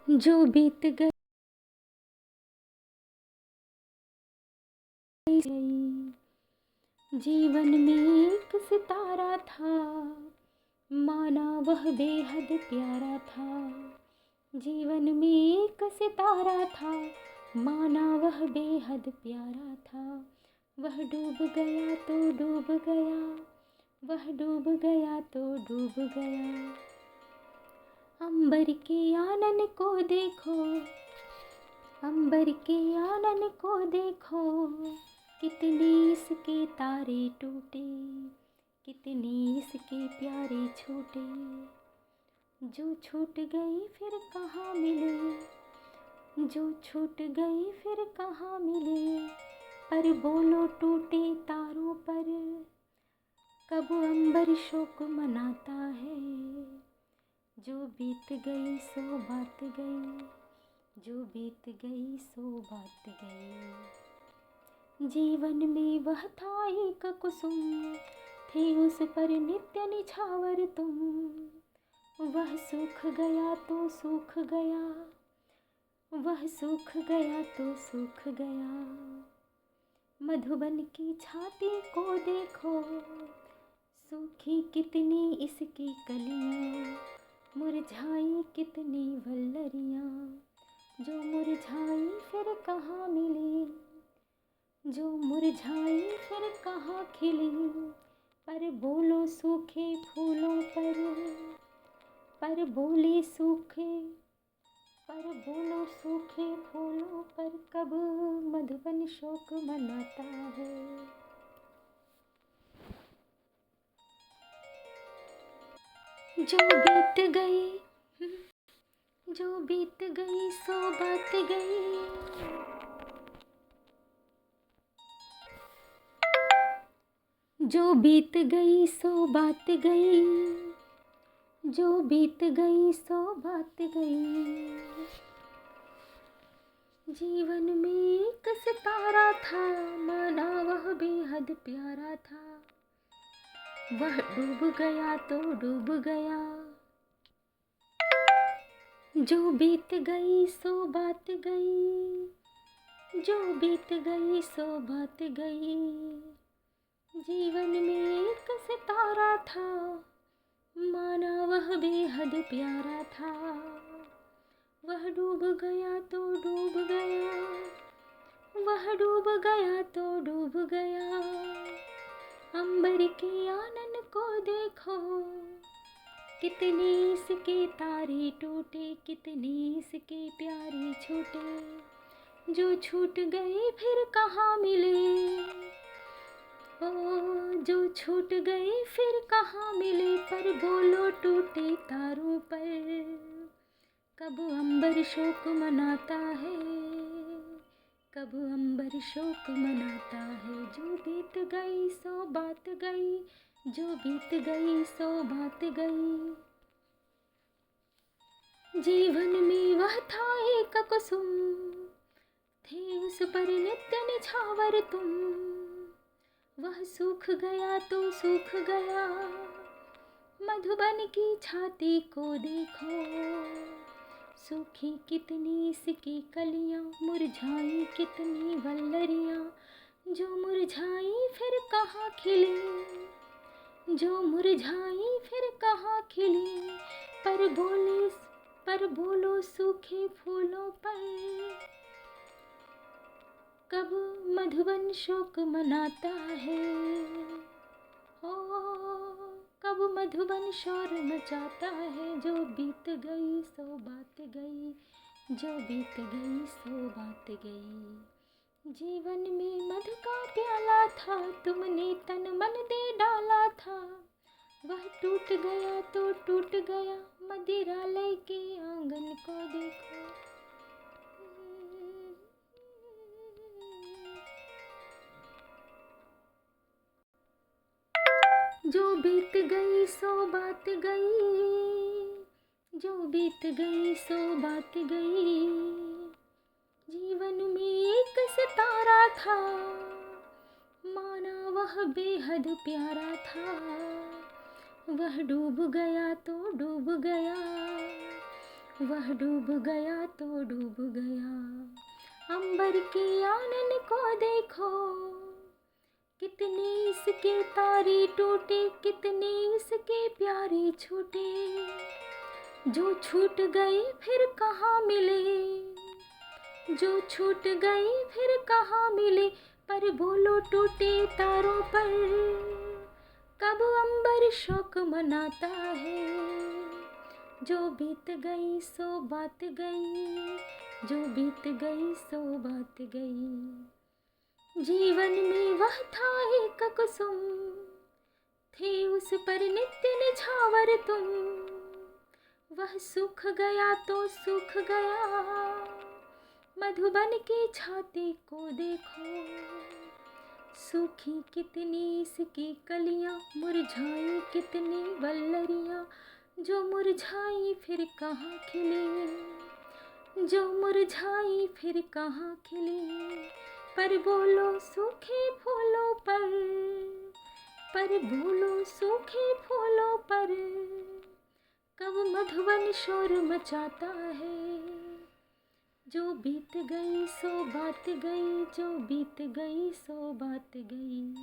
जो बीत गई जीवन में एक सितारा था, माना वह बेहद प्यारा था। जीवन में एक सितारा था, माना वह बेहद प्यारा था। वह डूब गया तो डूब गया, वह डूब गया तो डूब गया। अंबर के आनन को देखो, अंबर के आनन को देखो, कितने इसके तारे टूटे, कितने इसके प्यारे छूटे। जो छूट गई फिर कहाँ मिले, जो छूट गई फिर कहाँ मिले। पर बोलो टूटे तारों पर, कब अंबर शोक मनाता है। जो बीत गई सो बात गई, जो बीत गई सो बात गई। जीवन में वह था एक कुसुम, थे उस पर नित्य निछावर तुम। वह सूख गया तो सूख गया, वह सूख गया तो सूख गया। मधुबन की छाती को देखो, सूखी कितनी इसकी कलियां, मुरझाई कितनी वल्लरियां। जो मुरझाई फिर कहाँ मिली, जो मुरझाई फिर कहाँ खिली। पर बोलो सूखे फूलों पर बोले सूखे, पर बोलो सूखे फूलों पर, कब मधुबन शोक मनाता है। जो बीत गई, जो बीत गई सो बात गई। जो बीत गई सो बात गई, जो बीत गई सो बात गई। जीवन में एक सितारा था, माना वह बेहद प्यारा था। वह डूब गया तो डूब गया। जो बीत गई सो बात गई, जो बीत गई सो बात गई। जीवन में एक सितारा था, माना वह बेहद प्यारा था। वह डूब गया तो डूब गया, वह डूब गया तो डूब गया। अंबर के आनन को देखो, कितने इसके तारे टूटे, कितने इसके प्यारे छूटे। जो छूट गए फिर कहाँ मिले, ओ जो छूट गए फिर कहाँ मिले। पर बोलो टूटे तारों पर, कब अंबर शोक मनाता है, कब अंबर शोक मनाता है। जो बीत गई सो बात गई, जो बीत गई सो बात गई। जीवन में वह था एक कुसुम, थे उस पर नित्य निछावर तुम। वह सूख गया तो सूख गया, मधुबन की छाती को देखो। सूखी कितनी इसकी कलियां, मुरझाई कितनी वल्लरियां। जो मुरझाई फिर कहाँ खिली, जो मुरझाई फिर कहाँ खिली। पर बोलो सूखे फूलों पर, कब मधुबन शोक मनाता है। ओ कब मधुबन शोर मचाता है। जो बीत गई सो बात गई, जो बीत गई सो बात गई। जीवन में मधु का प्याला था, तुमने तन मन दे डाला था। वह टूट गया तो टूट गया, मदिरालय के आंगन को देखो। जो बीत गई सो बात गई, जो बीत गई सो बात गई। जीवन में एक सितारा था, माना वह बेहद प्यारा था। वह डूब गया तो डूब गया, वह डूब गया तो डूब गया। अंबर के आनन को देखो, कितने इसके तारे टूटे, कितने इसके प्यारे छूटे। जो छूट गए फिर कहाँ मिले, जो छूट गए फिर कहाँ मिले। पर बोलो टूटे तारों पर कब अंबर शोक मनाता है। जो बीत गई सो बात गई, जो बीत गई सो बात गई। जीवन में वह था एक कुसुम, थे उस पर नित्य निछावर तुम। वह सूख गया तो सूख गया, मधुबन की छाती को देखो। सूखी कितनी इसकी कलियां, मुरझाई कितनी वल्लरियां। जो मुरझाई फिर कहाँ खिले, जो मुरझाई फिर कहाँ खिले। पर बोलो सूखे फूलों पर बोलो सूखे फूलों पर कब मधुबन शोर मचाता है। जो बीत गई सो बात गई, जो बीत गई सो बात गई।